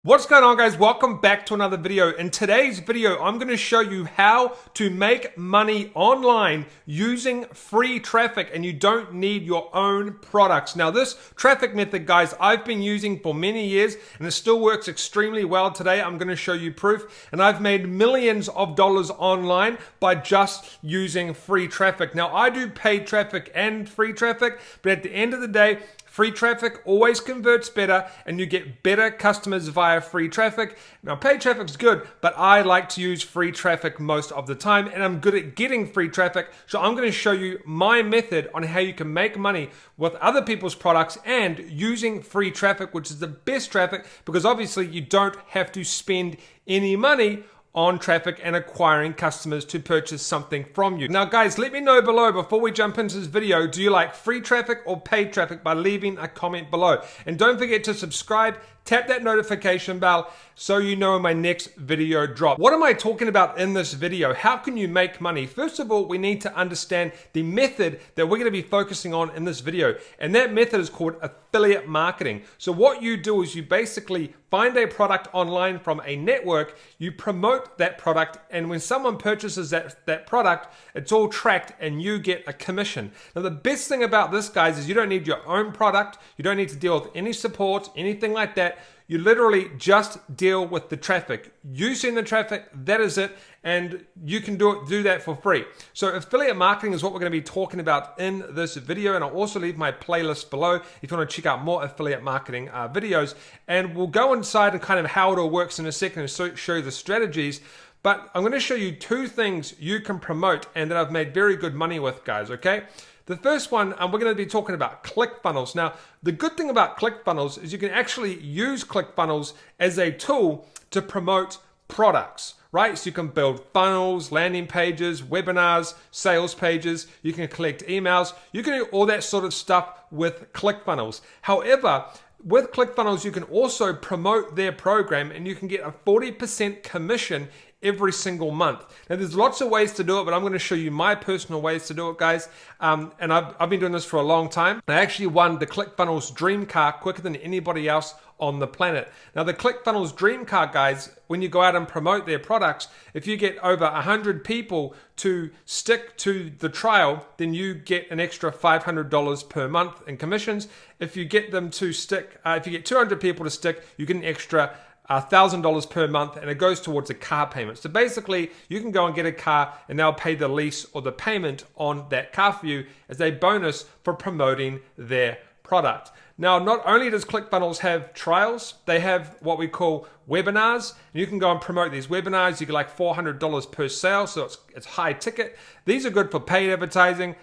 What's going on, guys? Welcome back to another video. In today's video, I'm going to show you how to make money online using free traffic, and you don't need your own products. Now, this traffic method, guys, I've been using for many years and it still works extremely well. Today, I'm going to show you proof, and I've made millions of dollars online by just using free traffic. Now, I do paid traffic and free traffic, but at the end of the day, free traffic always converts better and you get better customers via free traffic. Now, paid traffic is good, but I like to use free traffic most of the time, and I'm good at getting free traffic. So I'm going to show you my method on how you can make money with other people's products and using free traffic, which is the best traffic because obviously you don't have to spend any money on traffic and acquiring customers to purchase something from you. Now, guys, let me know below before we jump into this video, do you like free traffic or paid traffic, by leaving a comment below. And don't forget to subscribe, tap that notification bell so you know when my next video drops. What am I talking about in this video? How can you make money? First of all, we need to understand the method that we're going to be focusing on in this video. And that method is called affiliate marketing. So what you do is you basically find a product online from a network, you promote that product, and when someone purchases that product, it's all tracked and you get a commission. Now, the best thing about this, guys, is you don't need your own product. You don't need to deal with any support, anything like that. You literally just deal with the traffic. You send the traffic, that is it, and you can do that for free. So affiliate marketing is what we're going to be talking about in this video, and I'll also leave my playlist below if you want to check out more affiliate marketing videos. And we'll go inside and kind of how it all works in a second and show you the strategies. But I'm going to show you two things you can promote and that I've made very good money with, guys, okay? The first one, we're going to be talking about ClickFunnels. Now, the good thing about ClickFunnels is you can actually use ClickFunnels as a tool to promote products, right? So you can build funnels, landing pages, webinars, sales pages. You can collect emails. You can do all that sort of stuff with ClickFunnels. However, with ClickFunnels, you can also promote their program and you can get a 40% commission every single month. Now, there's lots of ways to do it, but I'm going to show you my personal ways to do it, guys. And I've been doing this for a long time. I actually won the ClickFunnels Dream Car quicker than anybody else on the planet. Now, the ClickFunnels Dream Car, guys, when you go out and promote their products, if you get over 100 people to stick to the trial, then you get an extra $500 per month in commissions. If you get them to stick, if you get 200 people to stick, you get an extra $1,000 per month, and it goes towards a car payment. So basically, you can go and get a car and they'll pay the lease or the payment on that car for you as a bonus for promoting their product. Now, not only does ClickFunnels have trials, they have what we call webinars, and you can go and promote these webinars. You get like $400 per sale, so it's high ticket. These are good for paid advertising.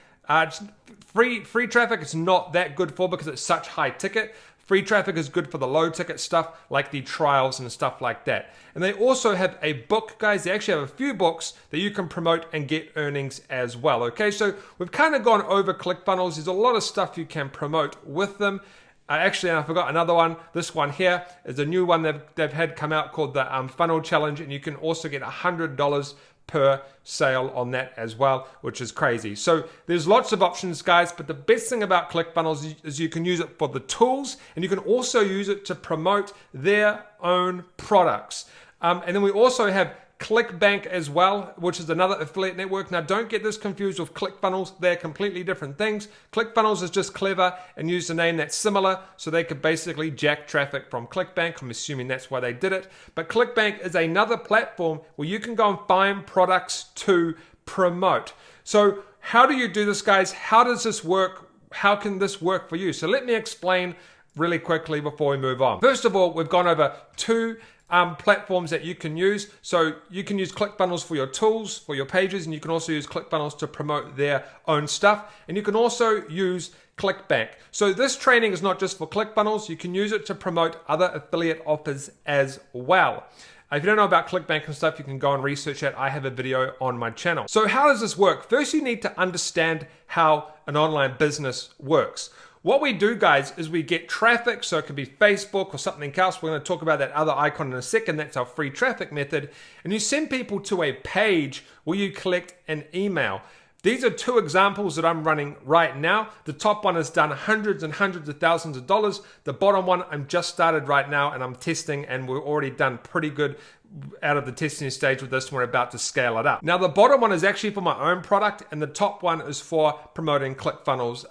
Free traffic it's not that good for because it's such high ticket. Free traffic is good for the low ticket stuff like the trials and stuff like that. And they also have a book, guys. They actually have a few books that you can promote and get earnings as well. Okay, so we've kind of gone over ClickFunnels. There's a lot of stuff you can promote with them. Actually, I forgot another one. This one here is a new one they've had come out called the Funnel Challenge, and you can also get $100 per sale on that as well, which is crazy. So there's lots of options, guys, but the best thing about ClickFunnels is you can use it for the tools, and you can also use it to promote their own products. And then we also have ClickBank as well, which is another affiliate network. Now, don't get this confused with ClickFunnels. They're completely different things. ClickFunnels is just clever and used a name that's similar, so they could basically jack traffic from ClickBank. I'm assuming that's why they did it. But ClickBank is another platform where you can go and find products to promote. So how do you do this, guys? How does this work? How can this work for you? So let me explain really quickly before we move on. First of all, we've gone over two platforms that you can use. So you can use ClickFunnels for your tools, for your pages, and you can also use ClickFunnels to promote their own stuff. And you can also use ClickBank. So this training is not just for ClickFunnels. You can use it to promote other affiliate offers as well. If you don't know about ClickBank and stuff, you can go and research it. I have a video on my channel. So how does this work? First, you need to understand how an online business works. What we do, guys, is we get traffic, so it could be Facebook or something else. We're going to talk about that other icon in a second. That's our free traffic method. And you send people to a page where you collect an email. These are two examples that I'm running right now. The top one has done hundreds and hundreds of thousands of dollars. The bottom one, I'm just started right now and I'm testing, and we're already done pretty good out of the testing stage with this. We're about to scale it up. Now, the bottom one is actually for my own product, and the top one is for promoting ClickFunnels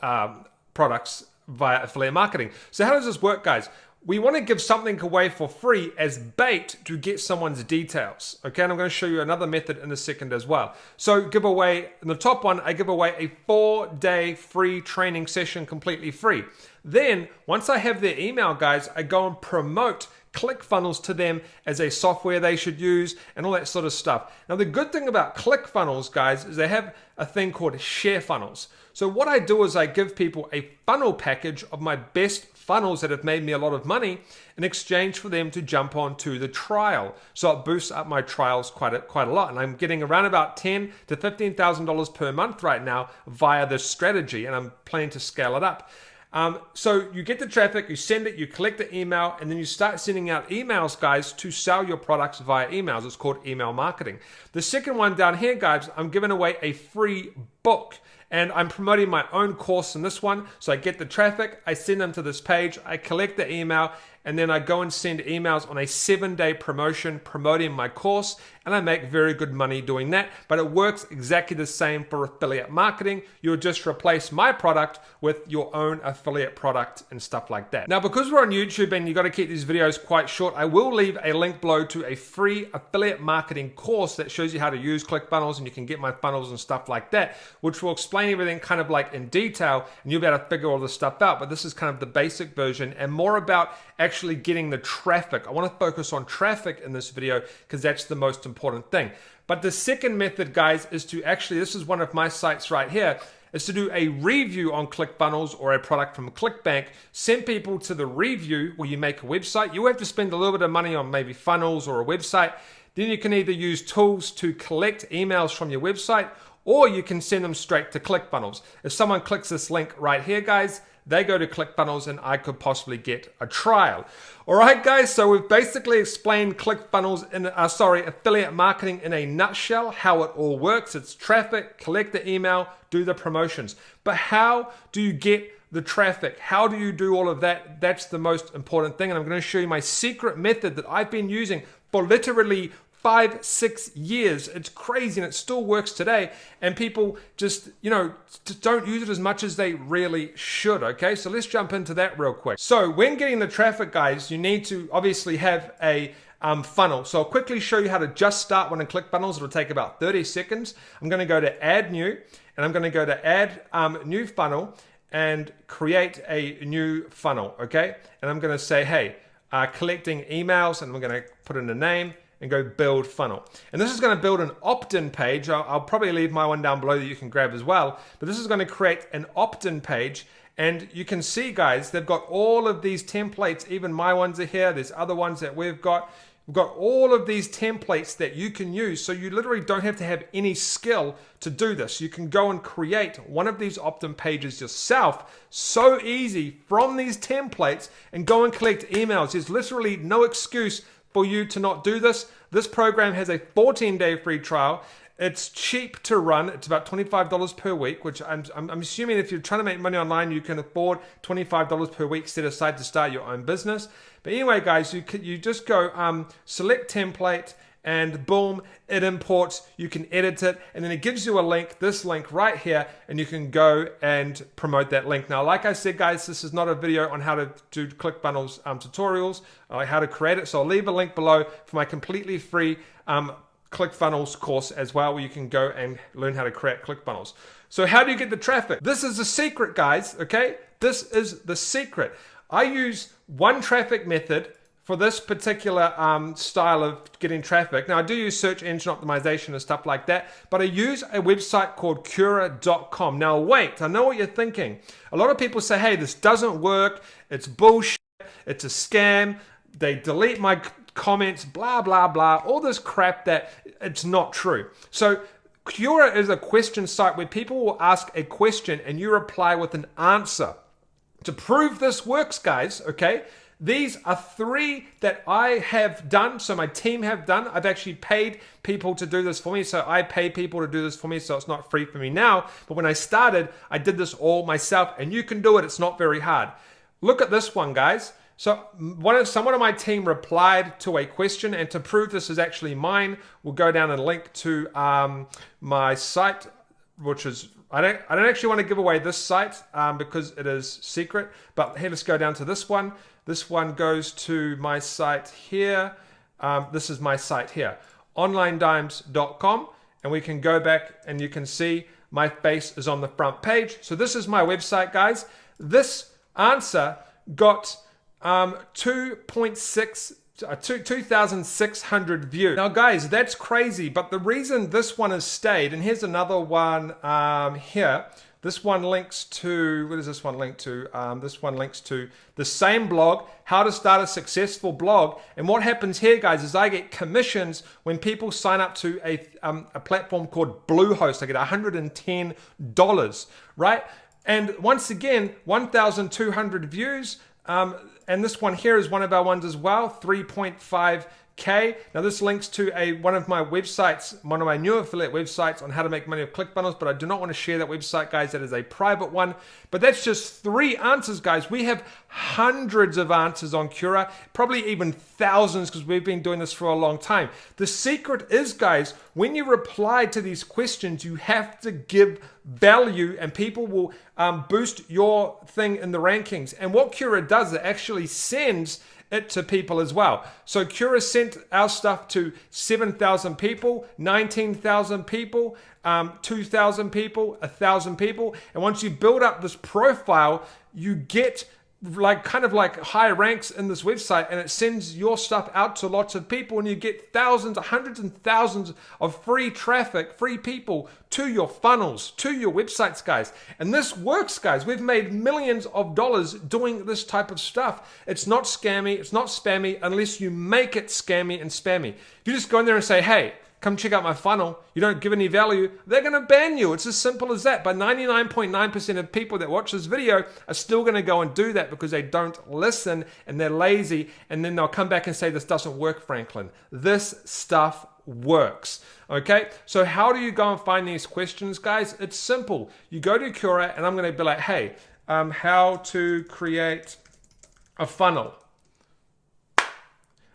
products via affiliate marketing. So how does this work, guys? We want to give something away for free as bait to get someone's details. Okay, and I'm going to show you another method in a second as well. So give away, in the top one, I give away a 4-day free training session completely free. Then, once I have their email, guys, I go and promote ClickFunnels to them as a software they should use and all that sort of stuff. Now, the good thing about ClickFunnels, guys, is they have a thing called share funnels. So what I do is I give people a funnel package of my best funnels that have made me a lot of money in exchange for them to jump on to the trial. So it boosts up my trials quite a lot. And I'm getting around about $10,000 to $15,000 per month right now via this strategy, and I'm planning to scale it up. So you get the traffic, you send it, you collect the email, and then you start sending out emails, guys, to sell your products via emails. It's called email marketing. The second one down here, guys, I'm giving away a free book. And I'm promoting my own course in this one. So I get the traffic, I send them to this page, I collect the email, and then I go and send emails on a 7-day promotion promoting my course, and I make very good money doing that. But it works exactly the same for affiliate marketing. You'll just replace my product with your own affiliate product and stuff like that. Now, because we're on YouTube and you've got to keep these videos quite short, I will leave a link below to a free affiliate marketing course that shows you how to use ClickFunnels, and you can get my funnels and stuff like that, which will explain everything kind of like in detail, and you'll be able to figure all this stuff out. But this is kind of the basic version and more about actually getting the traffic. I want to focus on traffic in this video because that's the most important thing. But the second method, guys, is to actually, this is one of my sites right here, is to do a review on ClickFunnels or a product from ClickBank. Send people to the review where you make a website. You have to spend a little bit of money on maybe funnels or a website. Then you can either use tools to collect emails from your website, or you can send them straight to ClickFunnels. If someone clicks this link right here, guys, they go to ClickFunnels and I could possibly get a trial. All right, guys, so we've basically explained ClickFunnels in, affiliate marketing in a nutshell, how it all works. It's traffic, collect the email, do the promotions. But how do you get the traffic? How do you do all of that? That's the most important thing. And I'm going to show you my secret method that I've been using for literally 5-6 years. It's crazy, and it still works today, and people just don't use it as much as they really should. Okay, so let's jump into that real quick. So when getting the traffic, guys, you need to obviously have a funnel. So I'll quickly show you how to just start one in ClickFunnels. It'll take about 30 seconds. I'm going to go to add new, and I'm going to go to add new funnel and create a new funnel. Okay, and I'm going to say, hey, collecting emails, and we're going to put in a name and go build funnel. And this is going to build an opt-in page. I'll probably leave my one down below that you can grab as well. But this is going to create an opt-in page. And you can see, guys, they've got all of these templates. Even my ones are here. There's other ones that we've got. We've got all of these templates that you can use. So you literally don't have to have any skill to do this. You can go and create one of these opt-in pages yourself. So easy from these templates, and go and collect emails. There's literally no excuse for you to not do this. This program has a 14-day free trial. It's cheap to run. It's about $25 per week, which I'm assuming if you're trying to make money online, you can afford $25 per week set aside to start your own business. But anyway, guys, you just go select template, and boom, it imports. You can edit it, and then it gives you a link, this link right here, and you can go and promote that link. Now, like I said, guys, this is not a video on how to do ClickFunnels tutorials, how to create it. So I'll leave a link below for my completely free ClickFunnels course as well, where you can go and learn how to create ClickFunnels. So how do you get the traffic? This is the secret, guys, okay? This is the secret. I use one traffic method for this particular style of getting traffic. Now, I do use search engine optimization and stuff like that, but I use a website called Cura.com. Now, wait, I know what you're thinking. A lot of people say, hey, this doesn't work. It's bullshit. It's a scam. They delete my comments, blah, blah, blah, all this crap that it's not true. So Cura is a question site where people will ask a question and you reply with an answer. To prove this works, guys, okay, These are 3 that I have done, so my team have done. I've actually paid people to do this for me, so I pay people to do this for me, so it's not free for me now. But when I started, I did this all myself, and you can do it. It's not very hard. Look at this one, guys. So someone on my team replied to a question, and to prove this is actually mine, we'll go down and link to my site, which is, I don't actually want to give away this site because it is secret, but here, let's go down to this one. This one goes to my site here. This is my site here, onlinedimes.com, and we can go back and you can see my face is on the front page. So this is my website, guys. This answer got 2,600 views. Now, guys, that's crazy, but the reason this one has stayed, and here's another one here. This one links to, what does this one link to? This one links to the same blog, How to Start a Successful Blog. And what happens here, guys, is I get commissions when people sign up to a platform called Bluehost. I get $110, right? And once again, 1,200 views. And this one here is one of our ones as well, 3.5K. Now this links to one of my websites, one of my new affiliate websites on how to make money with ClickFunnels, but I do not want to share that website, guys. That is a private one. But that's just 3 answers, guys. We have hundreds of answers on Quora, probably even thousands, because we've been doing this for a long time. The secret is, guys, when you reply to these questions, you have to give value, and people will boost your thing in the rankings. And what Quora does, it actually sends it to people as well. So Quora sent our stuff to 7,000 people, 19,000 people, 2,000 people, 1,000 people. And once you build up this profile, you get kind of like high ranks in this website, and it sends your stuff out to lots of people, and you get thousands, hundreds and thousands of free traffic, free people to your funnels, to your websites, guys. And this works, guys. We've made millions of dollars doing this type of stuff. It's not scammy, it's not spammy, unless you make it scammy and spammy. If you just go in there and say, hey, come check out my funnel, you don't give any value, they're going to ban you. It's as simple as that. But 99.9% of people that watch this video are still going to go and do that because they don't listen and they're lazy, and then they'll come back and say, this doesn't work, Franklin. This stuff works. Okay, so how do you go and find these questions, guys? It's simple. You go to Quora, and I'm going to be like, hey, how to create a funnel.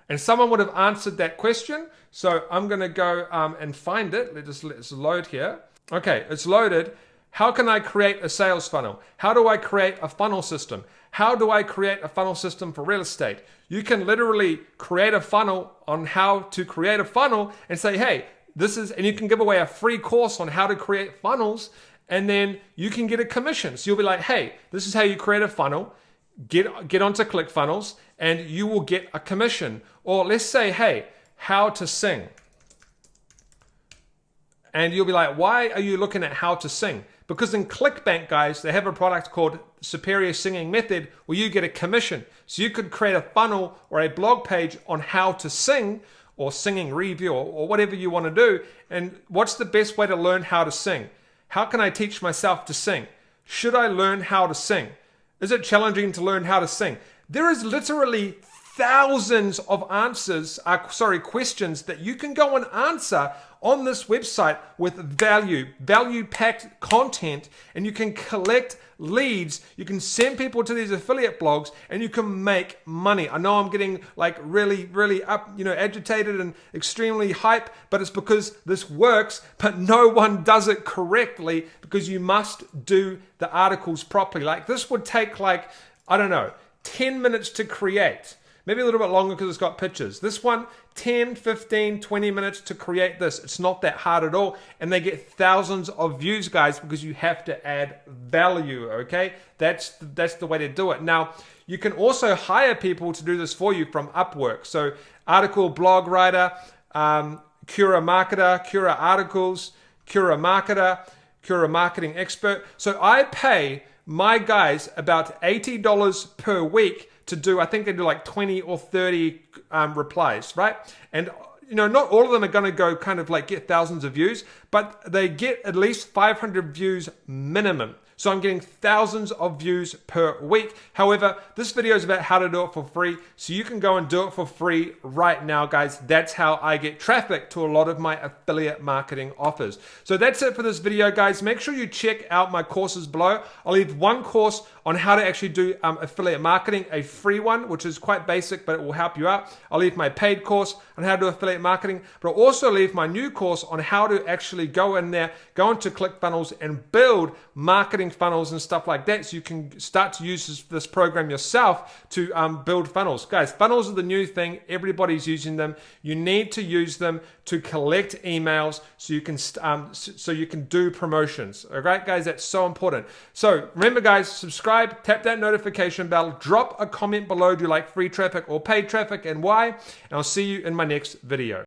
And someone would have answered that question. So I'm going to go and find it. Let's load here. Okay, it's loaded. How can I create a sales funnel? How do I create a funnel system? How do I create a funnel system for real estate? You can literally create a funnel on how to create a funnel and say, hey, this is, and you can give away a free course on how to create funnels, and then you can get a commission. So you'll be like, hey, this is how you create a funnel. Get onto ClickFunnels, and you will get a commission. Or let's say, hey, how to sing. And you'll be like, why are you looking at how to sing? Because in ClickBank, guys, they have a product called Superior Singing Method where you get a commission. So you could create a funnel or a blog page on how to sing, or singing review, or whatever you want to do. And what's the best way to learn how to sing? How can I teach myself to sing? Should I learn how to sing? Is it challenging to learn how to sing? There is literally thousands of questions that you can go and answer on this website with value-packed content, and you can collect leads, you can send people to these affiliate blogs, and you can make money. I know I'm getting like really up, agitated and extremely hype, but it's because this works, but no one does it correctly, because you must do the articles properly. Like this would take 10 minutes to create. Maybe a little bit longer because it's got pictures. This one, 10, 15, 20 minutes to create this. It's not that hard at all. And they get thousands of views, guys, because you have to add value, okay? That's the way to do it. Now, you can also hire people to do this for you from Upwork. So article blog writer, Quora marketer, Quora articles, Quora marketer, Quora marketing expert. So I pay my guys about $80 per week to do, I think they do like 20 or 30 replies, right? And not all of them are going to go kind of like get thousands of views, but they get at least 500 views minimum. So I'm getting thousands of views per week. However, this video is about how to do it for free. So you can go and do it for free right now, guys. That's how I get traffic to a lot of my affiliate marketing offers. So that's it for this video, guys. Make sure you check out my courses below. I'll leave one course on how to actually do affiliate marketing, a free one, which is quite basic, but it will help you out. I'll leave my paid course on how to do affiliate marketing, but I'll also leave my new course on how to actually go in there, go into ClickFunnels and build marketing funnels and stuff like that, so you can start to use this program yourself to build funnels. Guys, funnels are the new thing. Everybody's using them. You need to use them to collect emails so you can do promotions. All right, guys, that's so important. So remember, guys, subscribe, tap that notification bell, drop a comment below. Do you like free traffic or paid traffic and why? And I'll see you in my next video.